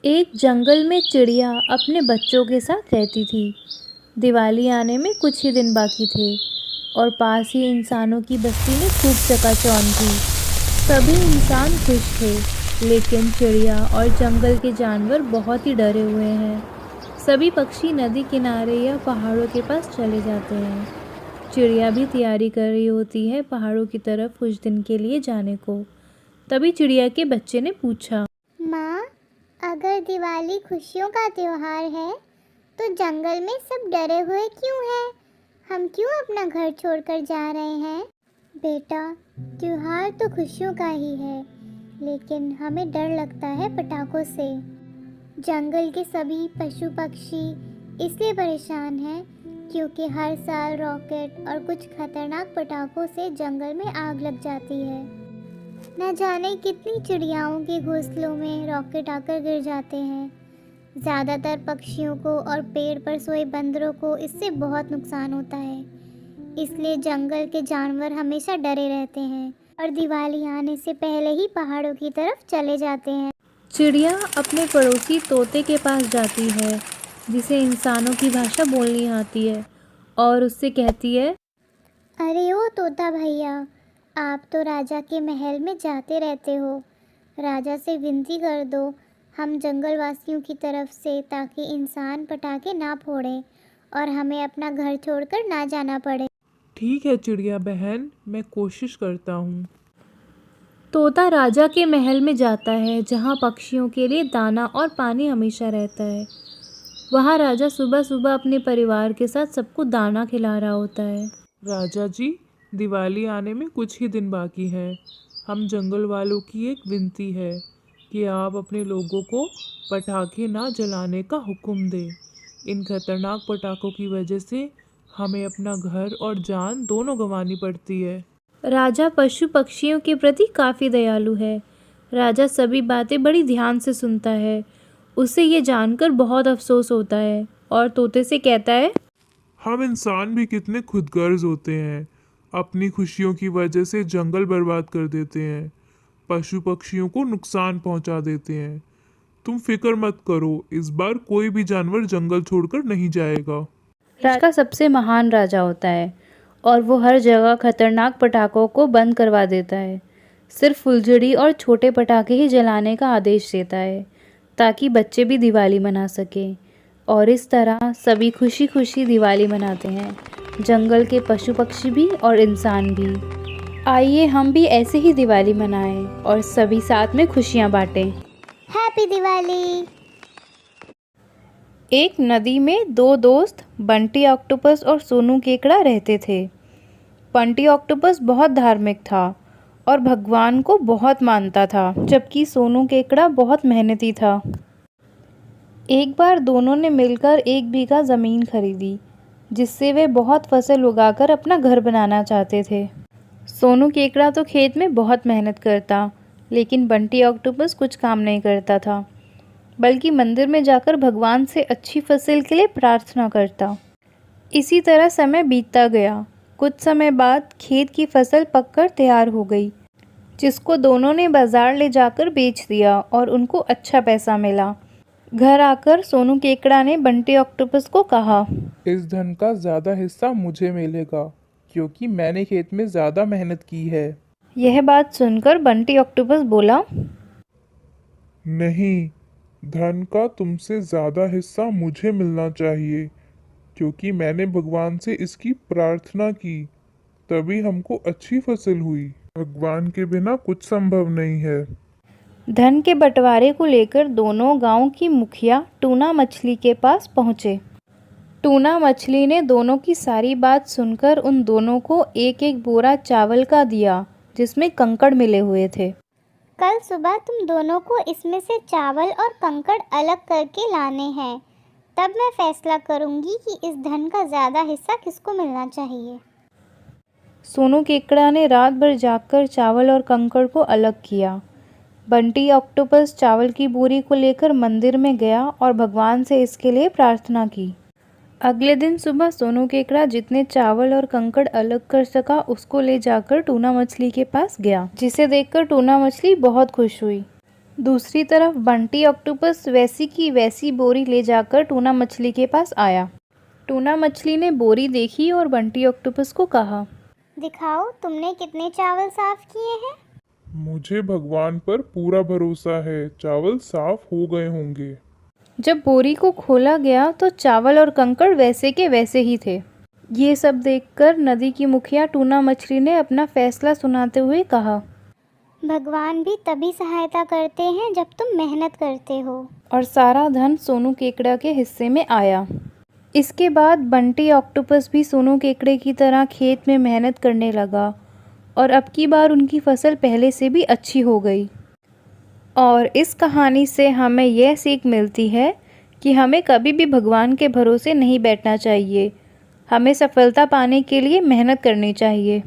एक जंगल में चिड़िया अपने बच्चों के साथ रहती थी। दिवाली आने में कुछ ही दिन बाकी थे और पास ही इंसानों की बस्ती में खूब चकाचौंध थी। सभी इंसान खुश थे, लेकिन चिड़िया और जंगल के जानवर बहुत ही डरे हुए हैं। सभी पक्षी नदी किनारे या पहाड़ों के पास चले जाते हैं। चिड़िया भी तैयारी कर रही होती है पहाड़ों की तरफ कुछ दिन के लिए जाने को। तभी चिड़िया के बच्चे ने पूछा, माँ, अगर दिवाली खुशियों का त्योहार है तो जंगल में सब डरे हुए क्यों हैं? हम क्यों अपना घर छोड़कर जा रहे हैं? बेटा, त्योहार तो खुशियों का ही है, लेकिन हमें डर लगता है पटाखों से। जंगल के सभी पशु पक्षी इसलिए परेशान हैं क्योंकि हर साल रॉकेट और कुछ खतरनाक पटाखों से जंगल में आग लग जाती है। न जाने कितनी चिड़ियाओं के घोंसलों में रॉकेट आकर गिर जाते हैं। ज़्यादातर पक्षियों को और पेड़ पर सोए बंदरों को इससे बहुत नुकसान होता है। इसलिए जंगल के जानवर हमेशा डरे रहते हैं और दिवाली आने से पहले ही पहाड़ों की तरफ चले जाते हैं। चिड़िया अपने पड़ोसी तोते के पास जाती है, जिसे इंसानों की भाषा बोलनी आती है, और उससे कहती है, अरे ओ तोता भैया, आप तो राजा के महल में जाते रहते हो। राजा से विनती कर दो हम जंगल वासियों की तरफ से, ताकि इंसान पटाखे ना फोड़ें और हमें अपना घर छोड़कर ना जाना पड़े। ठीक है चिड़िया बहन, मैं कोशिश करता हूँ। तोता राजा के महल में जाता है, जहाँ पक्षियों के लिए दाना और पानी हमेशा रहता है। वहाँ राजा सुबह सुबह अपने परिवार के साथ सबको दाना खिला रहा होता है। राजा जी, दिवाली आने में कुछ ही दिन बाकी हैं। हम जंगल वालों की एक विनती है कि आप अपने लोगों को पटाखे ना जलाने का हुक्म दें। इन खतरनाक पटाखों की वजह से हमें अपना घर और जान दोनों गंवानी पड़ती है। राजा पशु पक्षियों के प्रति काफ़ी दयालु है। राजा सभी बातें बड़ी ध्यान से सुनता है। उसे ये जानकर बहुत अफसोस होता है और तोते से कहता है, हम इंसान भी कितने खुदगर्ज होते हैं। अपनी खुशियों की वजह से जंगल बर्बाद कर देते हैं, पशु पक्षियों को नुकसान पहुंचा देते हैं। तुम फिक्र मत करो, इस बार कोई भी जानवर जंगल छोड़कर नहीं जाएगा। राजा का सबसे महान राजा होता है और वो हर जगह खतरनाक पटाखों को बंद करवा देता है। सिर्फ फुलझड़ी और छोटे पटाखे ही जलाने का आदेश देता है, ताकि बच्चे भी दिवाली मना सकें। और इस तरह सभी खुशी खुशी दिवाली मनाते हैं, जंगल के पशु पक्षी भी और इंसान भी। आइए हम भी ऐसे ही दिवाली मनाएं और सभी साथ में खुशियां बांटें। हैप्पी दिवाली। एक नदी में दो दोस्त बंटी ऑक्टोपस और सोनू केकड़ा रहते थे। बंटी ऑक्टोपस बहुत धार्मिक था और भगवान को बहुत मानता था, जबकि सोनू केकड़ा बहुत मेहनती था। एक बार दोनों ने मिलकर 1 बीघा ज़मीन खरीदी, जिससे वे बहुत फसल उगाकर अपना घर बनाना चाहते थे। सोनू केकड़ा तो खेत में बहुत मेहनत करता, लेकिन बंटी ऑक्टोपस कुछ काम नहीं करता था, बल्कि मंदिर में जाकर भगवान से अच्छी फसल के लिए प्रार्थना करता। इसी तरह समय बीतता गया। कुछ समय बाद खेत की फसल पककर तैयार हो गई, जिसको दोनों ने बाजार ले जाकर बेच दिया और उनको अच्छा पैसा मिला। घर आकर सोनू केकड़ा ने बंटी ऑक्टोपस को कहा, इस धन का ज़्यादा हिस्सा मुझे मिलेगा, क्योंकि मैंने खेत में ज़्यादा मेहनत की है। यह बात सुनकर बंटी ऑक्टोपस बोला, नहीं, धन का तुमसे ज़्यादा हिस्सा मुझे मिलना चाहिए, क्योंकि मैंने भगवान से इसकी प्रार्थना की, तभी हमको अच्छी फसल हुई। भगवान के बिना कुछ संभव नहीं है। धन के बंटवारे को लेकर दोनों गांव की मुखिया टूना मछली के पास पहुंचे। टूना मछली ने दोनों की सारी बात सुनकर उन दोनों को एक एक बोरा चावल का दिया, जिसमें कंकड़ मिले हुए थे। कल सुबह तुम दोनों को इसमें से चावल और कंकड़ अलग करके लाने हैं, तब मैं फैसला करूंगी कि इस धन का ज़्यादा हिस्सा किसको मिलना चाहिए। सोनू केकड़ा ने रात भर जागकर चावल और कंकड़ को अलग किया। बंटी ऑक्टोपस चावल की बोरी को लेकर मंदिर में गया और भगवान से इसके लिए प्रार्थना की। अगले दिन सुबह सोनू केकड़ा जितने चावल और कंकड़ अलग कर सका उसको ले जाकर टूना मछली के पास गया, जिसे देखकर टूना मछली बहुत खुश हुई। दूसरी तरफ बंटी ऑक्टोपस वैसी की वैसी बोरी ले जाकर टूना मछली के पास आया। टूना मछली ने बोरी देखी और बंटी ऑक्टोपस को कहा, दिखाओ तुमने कितने चावल साफ किए हैं। मुझे भगवान पर पूरा भरोसा है, चावल साफ हो गए होंगे। जब बोरी को खोला गया तो चावल और कंकड़ वैसे के वैसे ही थे। ये सब देखकर नदी की मुखिया टूना मछली ने अपना फैसला सुनाते हुए कहा, भगवान भी तभी सहायता करते हैं जब तुम मेहनत करते हो। और सारा धन सोनू केकड़ा के हिस्से में आया। इसके बाद बंटी ऑक्टोपस भी सोनू केकड़े की तरह खेत में मेहनत करने लगा और अब की बार उनकी फसल पहले से भी अच्छी हो गई। और इस कहानी से हमें यह सीख मिलती है कि हमें कभी भी भगवान के भरोसे नहीं बैठना चाहिए। हमें सफलता पाने के लिए मेहनत करनी चाहिए।